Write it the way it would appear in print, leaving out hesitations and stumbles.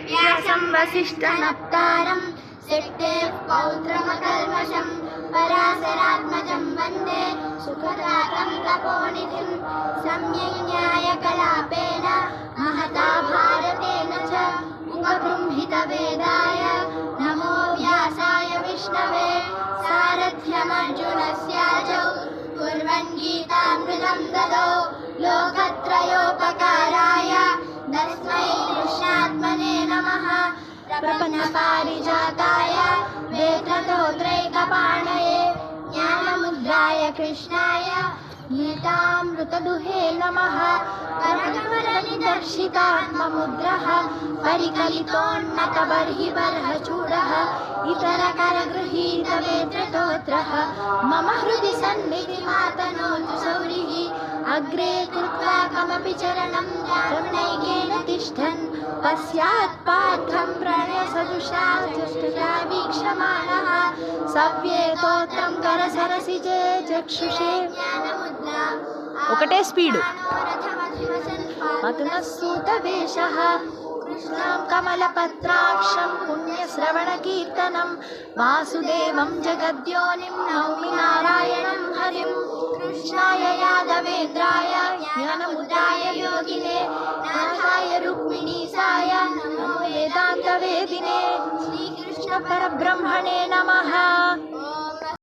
व्यासं वसिष्ठनप्तारं सिद्धेः पौत्रमकल्मषं पराशरात्मजं वन्दे सुखदातं तपोनिधिं सम्यग्न्यायकलापेन महता भारतेन च उपबृंहितवेदाय नमो व्यासाय विष्णवे सारथ्यमर्जुनस्याजौ कुर्वन् गीतामृतं ददौ लोकत्रयोपकाराय तस्मै कृष्णात्मने नमः प्रपन्नपारिजाताय वेत्रतोत्रैकपाणये ज्ञानमुद्राय कृष्णाय गीतामृतदुहे नमः करकमलनिदर्शितात्ममुद्रः परिकलितोन्नतबर्हिबर्हचूडः इतरकरगृहीतवेत्रतोत्रः मम हृदि सन्निधिमातनोतु सौरिः अग्रे कृत्वा कमपि चरणं नैकेन तिष्ठन् पश्चात् पार्थं प्रणयसदृशा चष्टुषा वीक्षमाणः सव्येतोत्रं करसरसिजे चक्षुषे ఒకటే స్పీడ్ మతునస్సూతవేషः కృష్ణం కమలపత్రాక్షం పుణ్యశ్రవణకీర్తనం వాసుదేవం జగద్యోనిం నౌమి నారాయణం హరిం కృష్ణాయ యాదవేంద్రాయ జ్ఞానముద్రాయ యోగినే నాథాయ రుక్మిణీసాయ నమో వేదాంతవేదినే శ్రీకృష్ణ పరబ్రహ్మణే నమః.